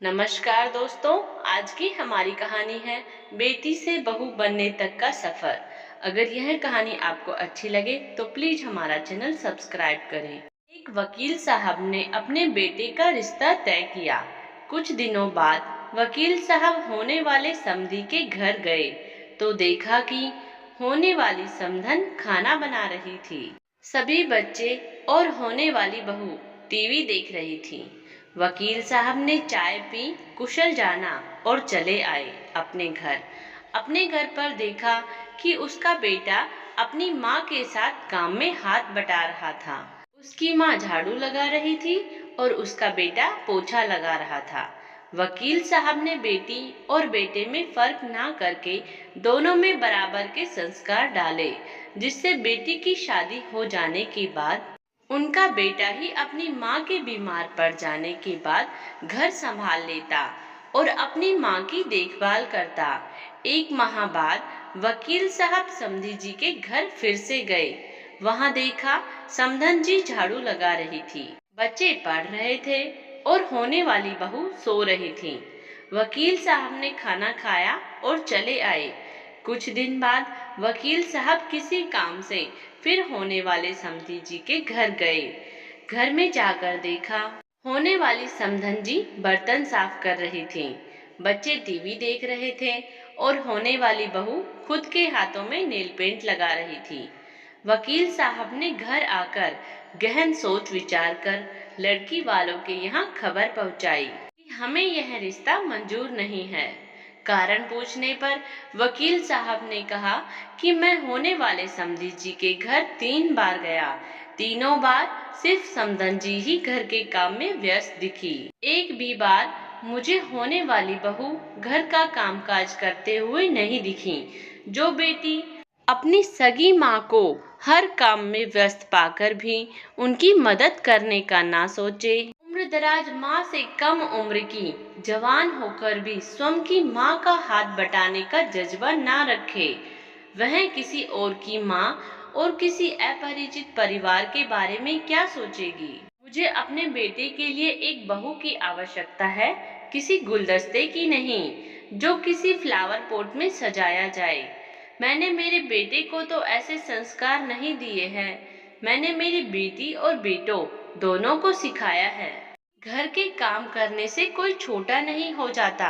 नमस्कार दोस्तों। आज की हमारी कहानी है बेटी से बहू बनने तक का सफर। अगर यह कहानी आपको अच्छी लगे तो प्लीज हमारा चैनल सब्सक्राइब करें। एक वकील साहब ने अपने बेटे का रिश्ता तय किया। कुछ दिनों बाद वकील साहब होने वाले समधी के घर गए तो देखा कि होने वाली समधन खाना बना रही थी। सभी बच्चे और होने वाली बहू टीवी देख रही थी। वकील साहब ने चाय पी, कुशल जाना और चले आए अपने घर पर देखा कि उसका बेटा अपनी माँ के साथ काम में हाथ बटा रहा था। उसकी माँ झाड़ू लगा रही थी और उसका बेटा पोछा लगा रहा था। वकील साहब ने बेटी और बेटे में फर्क ना करके दोनों में बराबर के संस्कार डाले, जिससे बेटी की शादी हो जाने के बाद उनका बेटा ही अपनी माँ के बीमार पड़ जाने के बाद घर संभाल लेता और अपनी माँ की देखभाल करता। एक माह बाद वकील साहब समधी जी के घर फिर से गए। वहां देखा समधन जी झाड़ू लगा रही थी, बच्चे पढ़ रहे थे और होने वाली बहू सो रही थी। वकील साहब ने खाना खाया और चले आए। कुछ दिन बाद वकील साहब किसी काम से फिर होने वाले समधी जी के घर गए। घर में जाकर देखा होने वाली समधन जी बर्तन साफ कर रही थी, बच्चे टीवी देख रहे थे और होने वाली बहू खुद के हाथों में नेल पेंट लगा रही थी। वकील साहब ने घर आकर गहन सोच विचार कर लड़की वालों के यहाँ खबर पहुँचाई कि हमें यह रिश्ता मंजूर नहीं है। कारण पूछने पर वकील साहब ने कहा कि मैं होने वाले समधी जी के घर 3 बार गया, तीनों बार सिर्फ समधन जी ही घर के काम में व्यस्त दिखी। एक भी बार मुझे होने वाली बहू घर का कामकाज करते हुए नहीं दिखी। जो बेटी अपनी सगी माँ को हर काम में व्यस्त पाकर भी उनकी मदद करने का ना सोचे, उम्रदराज माँ से कम उम्र की जवान होकर भी स्वयं की माँ का हाथ बटाने का जज्बा ना रखे, वह किसी और की माँ और किसी अपरिचित परिवार के बारे में क्या सोचेगी। मुझे अपने बेटे के लिए एक बहू की आवश्यकता है, किसी गुलदस्ते की नहीं जो किसी फ्लावर पॉट में सजाया जाए। मैंने मेरे बेटे को तो ऐसे संस्कार नहीं दिए हैं। मैंने मेरी बेटी और बेटों दोनों को सिखाया है घर के काम करने से कोई छोटा नहीं हो जाता।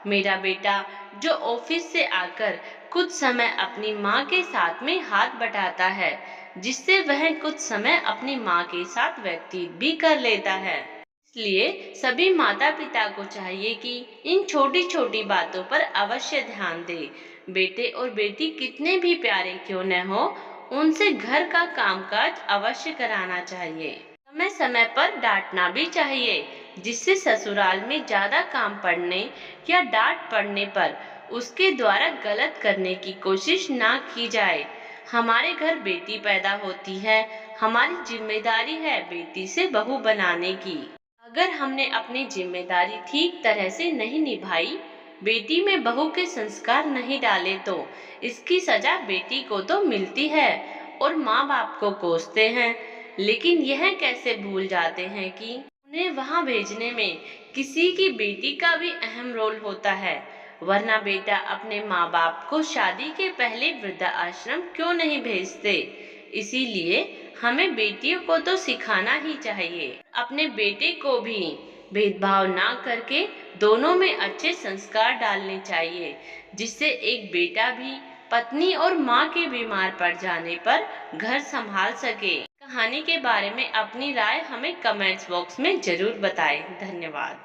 मेरा बेटा जो ऑफिस से आकर कुछ समय अपनी माँ के साथ में हाथ बटाता है, जिससे वह कुछ समय अपनी माँ के साथ व्यतीत भी कर लेता है। इसलिए सभी माता पिता को चाहिए कि इन छोटी छोटी बातों पर अवश्य ध्यान दे। बेटे और बेटी कितने भी प्यारे क्यों न हो, उनसे घर का कामकाज अवश्य कराना चाहिए। समय समय पर डांटना भी चाहिए, जिससे ससुराल में ज्यादा काम पड़ने या डांट पड़ने पर उसके द्वारा गलत करने की कोशिश ना की जाए। हमारे घर बेटी पैदा होती है, हमारी जिम्मेदारी है बेटी से बहू बनाने की। अगर हमने अपनी जिम्मेदारी ठीक तरह से नहीं निभाई, बेटी में बहू के संस्कार नहीं डाले तो इसकी सजा बेटी को तो मिलती है और माँ बाप को कोसते हैं, लेकिन यह कैसे भूल जाते हैं कि उन्हें वहां भेजने में किसी की बेटी का भी अहम रोल होता है। वरना बेटा अपने माँ बाप को शादी के पहले वृद्धा आश्रम क्यों नहीं भेजते। इसीलिए हमें बेटियों को तो सिखाना ही चाहिए, अपने बेटे को भी भेदभाव ना करके दोनों में अच्छे संस्कार डालने चाहिए, जिससे एक बेटा भी पत्नी और माँ के बीमार पड़ जाने पर घर संभाल सके। कहानी के बारे में अपनी राय हमें कमेंट्स बॉक्स में जरूर बताएं। धन्यवाद।